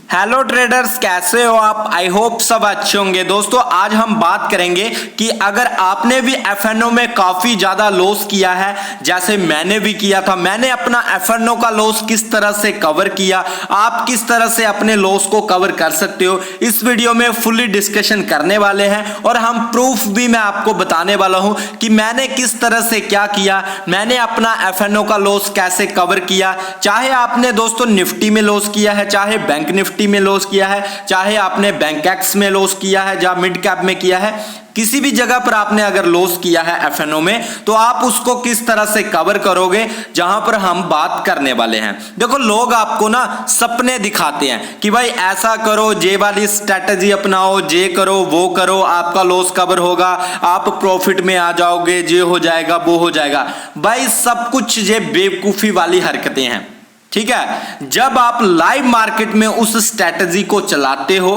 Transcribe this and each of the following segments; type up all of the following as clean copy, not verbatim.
Hello traders, कैसे हो आप? आई होप सब अच्छे होंगे। दोस्तों आज हम बात करेंगे कि अगर आपने भी एफएनओ में काफी ज्यादा लॉस किया है, जैसे मैंने भी किया था, मैंने अपना एफएनओ का लॉस किस तरह से कवर किया, आप किस तरह से अपने लॉस को कवर कर सकते हो, इस वीडियो में फुल्ली डिस्कशन करने वाले हैं। और हम प्रूफ भी मैं आपको बताने वाला हूं कि मैंने किस तरह से क्या किया, मैंने अपना एफएनओ का लॉस कैसे कवर किया। चाहे आपने दोस्तों निफ्टी में लॉस किया है, चाहे बैंक निफ्टी में लॉस किया है, चाहे आपने बैंक एक्स में लॉस किया है या मिड कैप में किया है, किसी भी जगह पर आपने अगर लॉस किया है एफएनओ में, तो आप उसको किस तरह से कवर करोगे, जहां पर हम बात करने वाले हैं। देखो लोग आपको ना सपने दिखाते हैं कि भाई ऐसा करो, जे वाली स्ट्रेटजी अपनाओ, जे करो वो करो, आपका लॉस कवर होगा, आप प्रॉफिट में आ जाओगे, जे हो जाएगा वो हो जाएगा। भाई सब कुछ ये बेवकूफी वाली हरकतें हैं, ठीक है। जब आप लाइव मार्केट में उस स्ट्रेटजी को चलाते हो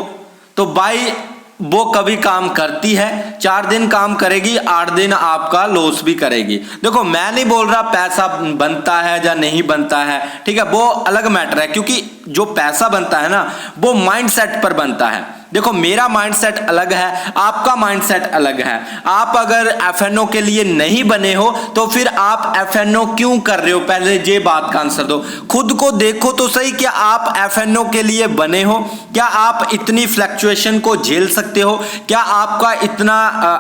तो भाई वो कभी काम करती है, 4 दिन काम करेगी, 8 दिन आपका लॉस भी करेगी। देखो मैं नहीं बोल रहा पैसा बनता है या नहीं बनता है, ठीक है, वो अलग मैटर है, क्योंकि जो पैसा बनता है ना वो माइंडसेट पर बनता है। देखो मेरा माइंडसेट अलग है, आपका माइंडसेट अलग है। आप अगर एफएनओ के लिए नहीं बने हो तो फिर आप एफएनओ क्यों कर रहे हो, पहले ये बात का आंसर दो। खुद को देखो तो सही, क्या आप एफएनओ के लिए बने हो? क्या आप इतनी फ्लक्चुएशन को झेल सकते हो? क्या आपका इतना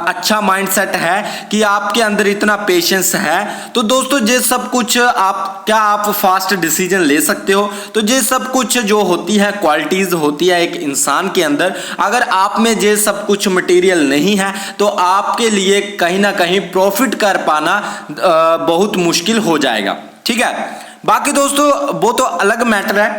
अच्छा माइंडसेट है कि आपके अंदर इतना पेशेंस है? तो दोस्तों ये सब कुछ आप फास्ट डिसीजन ले सकते हो? तो ये सब कुछ जो होती है क्वालिटीज होती है एक इंसान के अंदर, अगर आप में ये सब कुछ मटेरियल नहीं है तो आपके लिए कहीं ना कहीं प्रॉफिट कर पाना बहुत मुश्किल हो जाएगा, ठीक है। बाकी दोस्तों वो तो अलग मैटर है,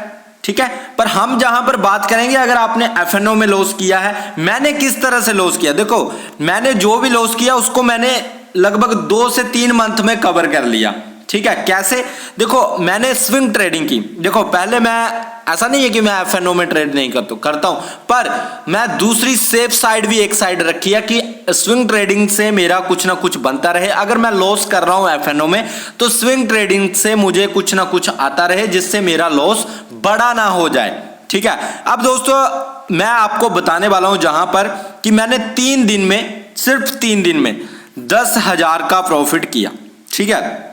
ठीक है, पर हम जहां पर बात करेंगे, अगर आपने एफएनओ में लॉस किया है, मैंने किस तरह से लॉस किया। देखो मैंने जो भी लॉस किया उसको मैंने लगभग 2 से 3 मंथ में कवर कर लिया, ठीक है। कैसे? देखो मैंने स्विंग ट्रेडिंग की। देखो पहले मैं, ऐसा नहीं है कि मैं एफएनओ में ट्रेड नहीं करता हूं, पर मैं दूसरी सेफ साइड भी एक साइड रखी है कि स्विंग ट्रेडिंग से मेरा कुछ ना कुछ बनता रहे। अगर मैं लॉस कर रहा हूं एफएनओ में तो स्विंग ट्रेडिंग से मुझे कुछ ना कुछ आता रहे, जिससे मेरा लॉस बड़ा ना हो जाए, ठीक है। अब दोस्तों मैं आपको बताने वाला हूं जहां पर कि मैंने 3 दिन में, सिर्फ 3 दिन में 10,000 का प्रॉफिट किया, ठीक है।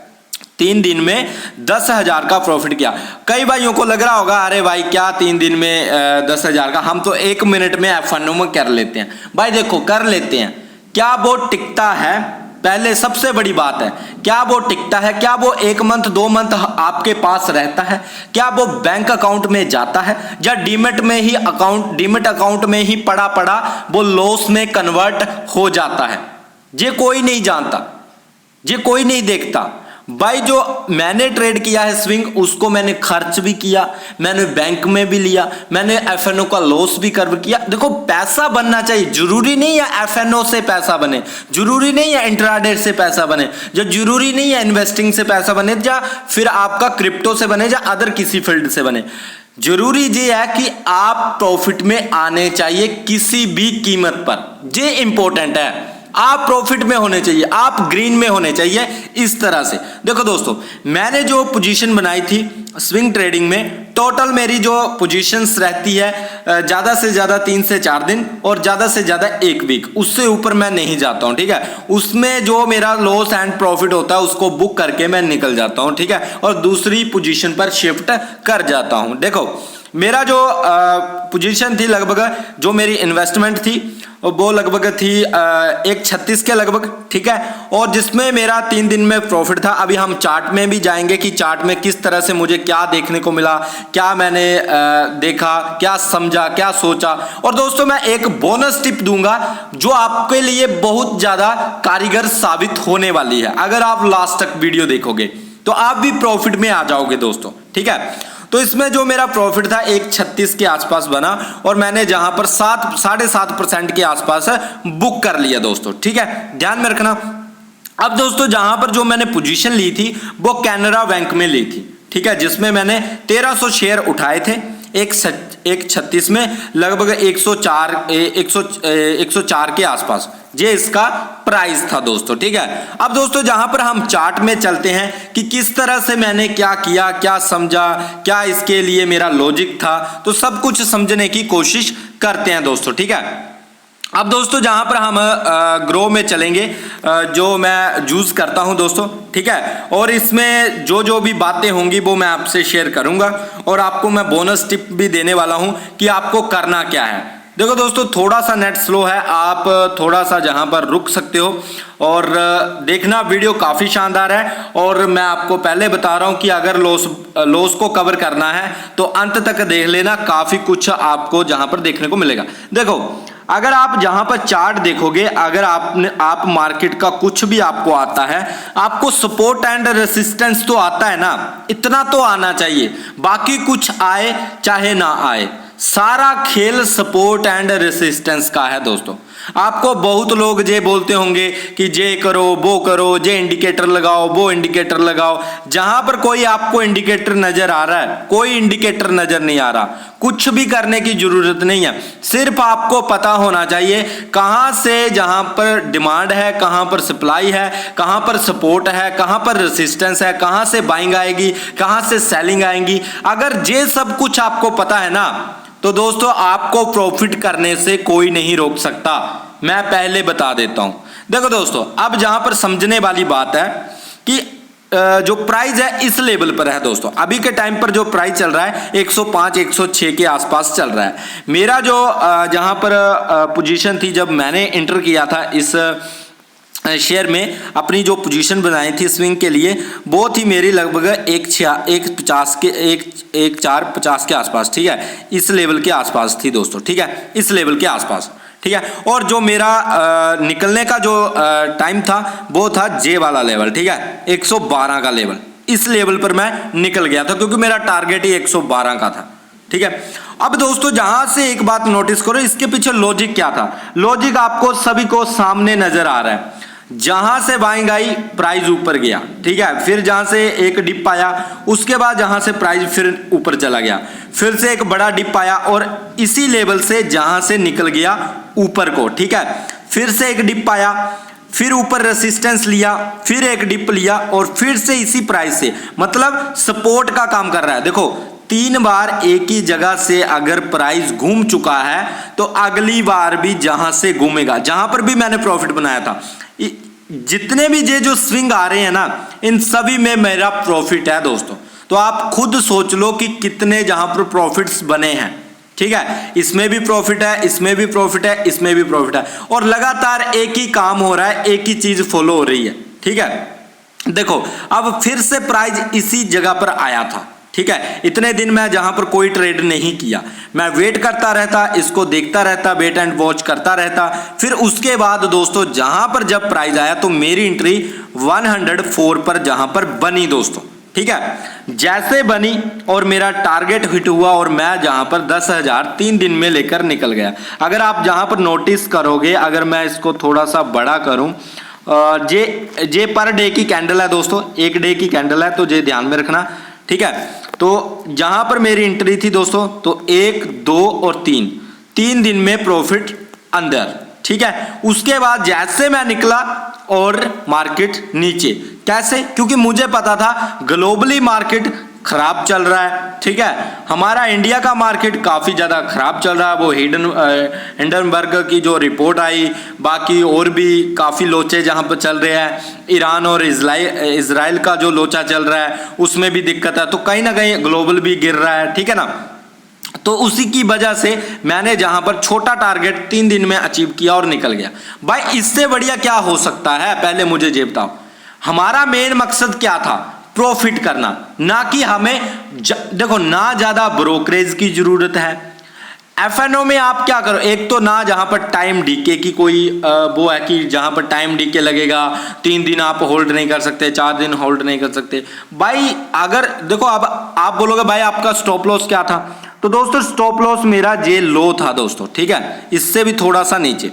3 दिन में 10,000 का प्रॉफिट किया। कई भाइयों को लग रहा होगा अरे भाई क्या 3 दिन में 10,000 का, हम तो 1 मिनट में एफएनओ में कर लेते हैं। भाई देखो कर लेते हैं, क्या वो टिकता है? पहले सबसे बड़ी बात है, क्या वो टिकता है? क्या वो 1 मंथ 2 मंथ आपके पास रहता है? क्या वो बैंक अकाउंट में जाता है या डीमेट में ही डीमेट अकाउंट में ही पड़ा वो लॉस में कन्वर्ट हो जाता है? ये कोई नहीं जानता, ये कोई नहीं देखता। भाई जो मैंने ट्रेड किया है स्विंग, उसको मैंने खर्च भी किया, मैंने बैंक में भी लिया, मैंने एफएनओ का लॉस भी कर किया। देखो पैसा बनना चाहिए, जरूरी नहीं है एफएनओ से पैसा बने, जरूरी नहीं है इंट्राडे से पैसा बने, जो जरूरी नहीं है इन्वेस्टिंग से पैसा बने, या फिर आपका क्रिप्टो से बने, या अदर किसी फील्ड से बने। जरूरी ये है कि आप प्रॉफिट में आने चाहिए किसी भी कीमत पर, ये इंपॉर्टेंट है। आप प्रॉफिट में होने चाहिए, आप ग्रीन में होने चाहिए, इस तरह से। देखो दोस्तों मैंने जो पोजीशन बनाई थी स्विंग ट्रेडिंग में, टोटल मेरी जो पोजीशंस रहती है ज्यादा से ज्यादा 3 से 4 दिन और ज्यादा से ज्यादा 1 वीक, उससे ऊपर मैं नहीं जाता हूं, ठीक है। उसमें जो मेरा लॉस एंड प्रॉफिट होता है उसको बुक करके मैं निकल जाता हूं, ठीक है, और दूसरी पोजीशन पर शिफ्ट कर जाता हूं। देखो मेरा जो पोजीशन थी, लगभग जो मेरी इन्वेस्टमेंट थी वो लगभग थी 136 के लगभग, ठीक है, और जिसमें मेरा 3 दिन में प्रॉफिट था। अभी हम चार्ट में भी जाएंगे कि चार्ट में किस तरह से मुझे क्या देखने को मिला, क्या मैंने देखा, क्या समझा, क्या सोचा। और दोस्तों मैं एक बोनस टिप दूंगा जो आपके लिए बहुत ज्यादा कारीगर साबित होने वाली है। अगर आप लास्ट तक वीडियो देखोगे तो आप भी प्रॉफिट में आ जाओगे दोस्तों, ठीक है। तो इसमें जो मेरा प्रॉफिट था 136 के आसपास बना, और मैंने जहां पर 7.5% के आसपास बुक कर लिया दोस्तों, ठीक है, ध्यान में रखना। अब दोस्तों जहां पर जो मैंने पोजीशन ली थी वो कैनरा बैंक में ली थी, ठीक है, जिसमें मैंने 1300 शेयर उठाए थे 136 में लगभग 104 के आसपास ये इसका प्राइस था दोस्तों। ठीक है, अब दोस्तों जहां पर हम चार्ट में चलते हैं कि किस तरह से मैंने क्या किया, क्या समझा, क्या इसके लिए मेरा लॉजिक था, तो सब कुछ समझने की कोशिश करते हैं दोस्तों। ठीक है, अब दोस्तों जहां पर हम ग्रो में चलेंगे, जो मैं यूज करता हूं दोस्तों। ठीक है, और इसमें जो जो भी बातें होंगी वो मैं आपसे शेयर करूंगा और आपको मैं बोनस टिप भी देने वाला हूं कि आपको करना क्या है। देखो दोस्तों, थोड़ा सा नेट स्लो है, आप थोड़ा सा जहां पर रुक सकते हो और देखना, वीडियो काफ़ी शानदार है। और मैं आपको पहले बता रहा हूं कि अगर लॉस को कवर करना है तो अंत तक देख लेना, काफ़ी कुछ आपको जहां पर देखने को मिलेगा। देखो, अगर आप जहां पर चार्ट देखोगे, अगर आप मार्केट का कुछ भी आपको आता है, आपको सपोर्ट एंड रेसिस्टेंस तो आता है ना, इतना तो आना चाहिए। बाकी कुछ आए चाहे ना आए, सारा खेल सपोर्ट एंड रेसिस्टेंस का है दोस्तों। आपको बहुत लोग ये बोलते होंगे कि जे करो, वो करो, जे इंडिकेटर लगाओ, वो इंडिकेटर लगाओ। जहां पर कोई आपको इंडिकेटर नजर आ रहा है, कोई इंडिकेटर नजर नहीं आ रहा, कुछ भी करने की जरूरत नहीं है। सिर्फ आपको पता होना चाहिए कहां से, जहां पर डिमांड है, कहां पर सप्लाई है, कहां पर सपोर्ट है, कहां पर रेसिस्टेंस है, कहां से बाइंग आएगी, कहां से सेलिंग आएंगी। अगर ये सब कुछ आपको पता है ना, तो दोस्तों आपको प्रॉफिट करने से कोई नहीं रोक सकता, मैं पहले बता देता हूं। देखो दोस्तों, अब जहां पर समझने वाली बात है कि जो प्राइस है इस लेवल पर है दोस्तों। अभी के टाइम पर जो प्राइस चल रहा है 105 106 के आसपास चल रहा है। मेरा जो जहां पर पोजीशन थी, जब मैंने एंटर किया था इस शेयर में, अपनी जो पोजीशन बनाई थी स्विंग के लिए, वो थी मेरी लगभग 1.450 के आसपास। ठीक है, इस लेवल के आसपास थी दोस्तों। ठीक है, इस लेवल के आसपास। ठीक है, और जो मेरा निकलने का जो टाइम था वो था जे वाला लेवल। ठीक है, 112 का लेवल, इस लेवल पर मैं निकल गया था क्योंकि मेरा टारगेट ही 112 का था। ठीक है, अब दोस्तों जहां से एक बात नोटिस करो, इसके पीछे लॉजिक क्या था। लॉजिक आपको सभी को सामने नजर आ रहा है। जहां से बाइंग आई, प्राइस ऊपर गया। ठीक है, फिर जहां से एक डिप आया, उसके बाद जहां से प्राइस फिर ऊपर चला गया, फिर से एक बड़ा डिप आया और इसी लेवल से जहां से निकल गया ऊपर को। ठीक है, फिर से एक डिप आया, फिर ऊपर रेसिस्टेंस लिया, फिर एक डिप लिया और फिर से इसी प्राइस से, मतलब सपोर्ट का काम कर रहा है। देखो, 3 बार एक ही जगह से अगर प्राइस घूम चुका है तो अगली बार भी जहां से घूमेगा, जहां पर भी मैंने प्रॉफिट बनाया था, जितने भी ये जो स्विंग आ रहे हैं ना, इन सभी में मेरा प्रॉफिट है दोस्तों। तो आप खुद सोच लो कि कितने जहां पर प्रॉफिट्स बने हैं। ठीक है, इसमें भी प्रॉफिट है, इसमें भी प्रॉफिट है, इसमें भी प्रॉफिट है, और लगातार एक ही काम हो रहा है, एक ही चीज फॉलो हो रही है। ठीक है, देखो अब फिर से प्राइस इसी जगह पर आया था। ठीक है, इतने दिन मैं जहां पर कोई ट्रेड नहीं किया, मैं वेट करता रहता, इसको देखता रहता, वेट एंड वॉच करता रहता। फिर उसके बाद दोस्तों जहां पर जब प्राइस आया तो मेरी एंट्री 104 पर जहां पर बनी दोस्तों। ठीक है, जैसे बनी और मेरा टारगेट हिट हुआ और मैं जहां पर 10,000 3 दिन में लेकर निकल गया। अगर आप जहां पर नोटिस करोगे, अगर मैं इसको थोड़ा सा बड़ा करूं, जे पर डे की कैंडल है दोस्तों, एक डे की कैंडल है, तो ये ध्यान में रखना। ठीक है, तो जहां पर मेरी एंट्री थी दोस्तों, तो 1 2 और 3 दिन में प्रॉफिट अंदर। ठीक है, उसके बाद जैसे मैं निकला और मार्केट नीचे, कैसे? क्योंकि मुझे पता था ग्लोबली मार्केट खराब चल रहा है। ठीक है, हमारा इंडिया का मार्केट काफी ज्यादा खराब चल रहा है। वो हिंडनबर्ग की जो रिपोर्ट आई, बाकी और भी काफी लोचे जहां पर चल रहे हैं, ईरान और इजराइल का जो लोचा चल रहा है उसमें भी दिक्कत है, तो कहीं ना कहीं ग्लोबल भी गिर रहा है। ठीक है ना, तो उसी की वजह से मैंने जहां पर छोटा टारगेट 3 दिन में अचीव किया और निकल गया। भाई इससे बढ़िया क्या हो सकता है, पहले मुझे ये बताओ। हमारा मेन मकसद क्या था? प्रॉफिट करना, ना कि हमें देखो ना ज्यादा ब्रोकरेज की जरूरत है। एफएनओ में आप क्या करो, एक तो ना जहां पर टाइम डीके की कोई वो है कि जहां पर टाइम डीके लगेगा, 3 दिन आप होल्ड नहीं कर सकते, 4 दिन होल्ड नहीं कर सकते। भाई अगर देखो, अब आप बोलोगे भाई आपका स्टॉप लॉस क्या था, तो दोस्तों स्टॉप लॉस मेरा जे लो था दोस्तों। ठीक है, इससे भी थोड़ा सा नीचे,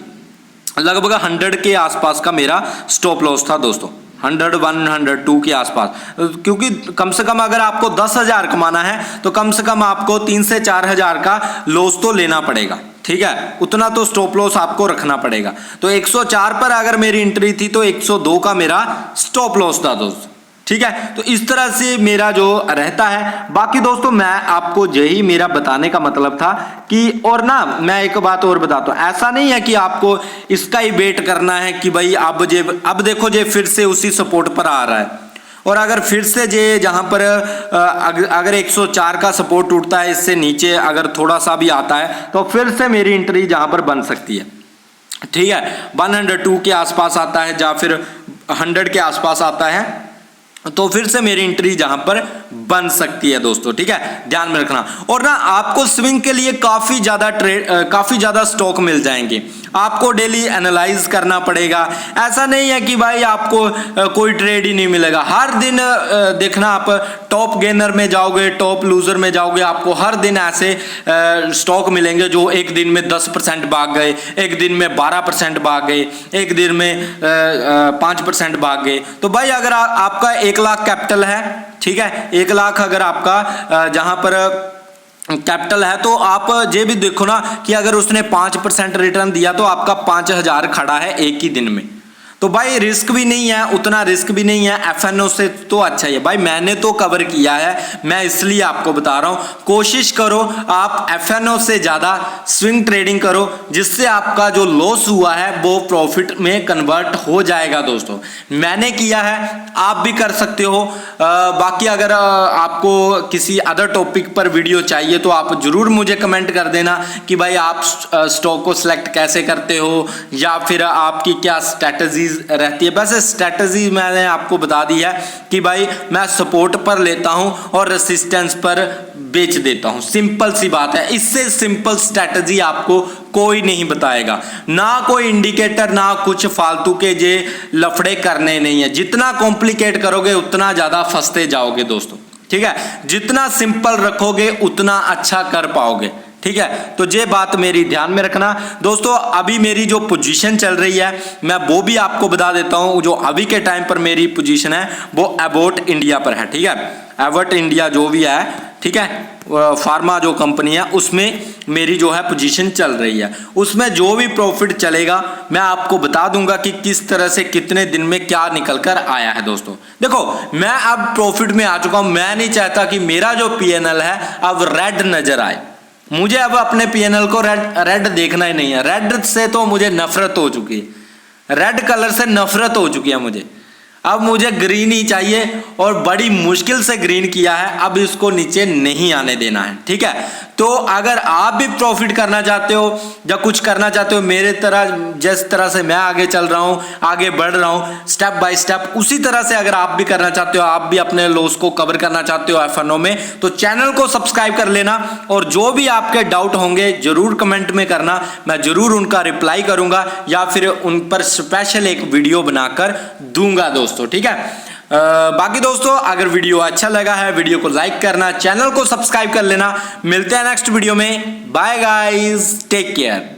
लगभग 100 के आसपास का मेरा स्टॉप लॉस था दोस्तों, 100 102 के आसपास, क्योंकि कम से कम अगर आपको 10,000 कमाना है तो कम से कम आपको 3 से 4,000 का लॉस तो लेना पड़ेगा, ठीक है, उतना तो स्टॉप लॉस आपको रखना पड़ेगा। तो 104 पर अगर मेरी एंट्री थी तो 102 का मेरा स्टॉप लॉस था दोस्तों, ठीक है। तो इस तरह से मेरा जो रहता है। बाकी दोस्तों मैं आपको यही मेरा बताने का मतलब था कि, और ना मैं एक बात और बताता हूं, ऐसा नहीं है कि आपको इसका ही वेट करना है कि भाई अब देखो जे फिर से उसी सपोर्ट पर आ रहा है, और अगर फिर से जे जहां पर अगर 104 का सपोर्ट टूटता है, इससे नीचे अगर थोड़ा सा भी आता है तो फिर से मेरी एंट्री जहां पर बन सकती है, ठीक है। 102 के आसपास आता है या फिर 100 के आसपास आता है तो फिर से मेरी एंट्री जहां पर बन सकती है दोस्तों, ठीक है, ध्यान में रखना। और ना आपको स्विंग के लिए काफी ज्यादा स्टॉक मिल जाएंगे। आपको डेली एनालाइज करना पड़ेगा। ऐसा नहीं है कि भाई आपको कोई ट्रेड ही नहीं मिलेगा। हर दिन देखना, आप टॉप गेनर में जाओगे, टॉप लूजर में जाओगे, आपको हर दिन ऐसे स्टॉक मिलेंगे जो एक दिन में 10% भाग गए, एक दिन में 12% भाग गए, एक दिन में 5% भाग गए। तो भाई अगर आपका 1 लाख कैपिटल है, ठीक है, 1 लाख अगर आपका जहां पर कैपिटल है, तो आप ये भी देखो ना कि अगर उसने 5% रिटर्न दिया तो आपका 5,000 खड़ा है एक ही दिन में। तो भाई रिस्क भी नहीं है, उतना रिस्क भी नहीं है, एफएनओ से तो अच्छा ही है। भाई मैंने तो कवर किया है, मैं इसलिए आपको बता रहा हूं। कोशिश करो आप एफएनओ से ज्यादा स्विंग ट्रेडिंग करो, जिससे आपका जो लॉस हुआ है वो प्रॉफिट में कन्वर्ट हो जाएगा दोस्तों। मैंने किया है, आप भी कर सकते हो। बाकी अगर आपको किसी अदर टॉपिक पर वीडियो चाहिए तो आप जरूर मुझे कमेंट कर देना कि भाई आप स्टॉक को सिलेक्ट कैसे करते हो, या फिर आपकी क्या स्ट्रैटेजी रहती है। बस स्ट्रैटेजी मैंने आपको बता दी है कि भाई मैं सपोर्ट पर लेता हूं और रेसिस्टेंस पर बेच देता हूं, सिंपल सी बात है। इससे सिंपल स्ट्रैटेजी आपको कोई नहीं बताएगा, ना कोई इंडिकेटर, ना कुछ फालतू के जे लफड़े करने नहीं है। जितना कॉम्प्लिकेट करोगे उतना ज्यादा फंसते जाओगे दोस्तों, ठीक है। जितना सिंपल रखोगे उतना अच्छा कर पाओगे, ठीक है। तो ये बात मेरी ध्यान में रखना दोस्तों। अभी मेरी जो पोजीशन चल रही है मैं वो भी आपको बता देता हूं। जो अभी के टाइम पर मेरी पोजीशन है वो अबॉट इंडिया पर है, ठीक है। अबॉट इंडिया जो भी है, ठीक है, फार्मा जो कंपनी है उसमें मेरी जो है पोजीशन चल रही है। उसमें जो भी प्रॉफिट चलेगा मैं आपको बता दूंगा कि किस तरह से कितने दिन में क्या निकल कर आया है दोस्तों। देखो मैं अब प्रॉफिट में आ चुका हूं। मैं नहीं चाहता कि मेरा जो पीएनएल है अब रेड नजर आए। मुझे अब अपने पीएनएल को रेड देखना ही नहीं है। रेड से तो मुझे नफरत हो चुकी है, रेड कलर से नफरत हो चुकी है मुझे। अब मुझे ग्रीन ही चाहिए, और बड़ी मुश्किल से ग्रीन किया है। अब इसको नीचे नहीं आने देना है, ठीक है। तो अगर आप भी प्रॉफिट करना चाहते हो या कुछ करना चाहते हो मेरे तरह, जिस तरह से मैं आगे चल रहा हूं, आगे बढ़ रहा हूं स्टेप बाय स्टेप, उसी तरह से अगर आप भी करना चाहते हो, आप भी अपने लॉस को कवर करना चाहते हो एफएनओ में, तो चैनल को सब्सक्राइब कर लेना। और जो भी आपके डाउट होंगे जरूर कमेंट में करना, मैं जरूर उनका रिप्लाई करूंगा या फिर उन पर स्पेशल एक वीडियो बनाकर दूंगा दोस्तों, ठीक है। बाकी दोस्तों अगर वीडियो अच्छा लगा है वीडियो को लाइक करना, चैनल को सब्सक्राइब कर लेना। मिलते हैं नेक्स्ट वीडियो में। Bye guys, take care.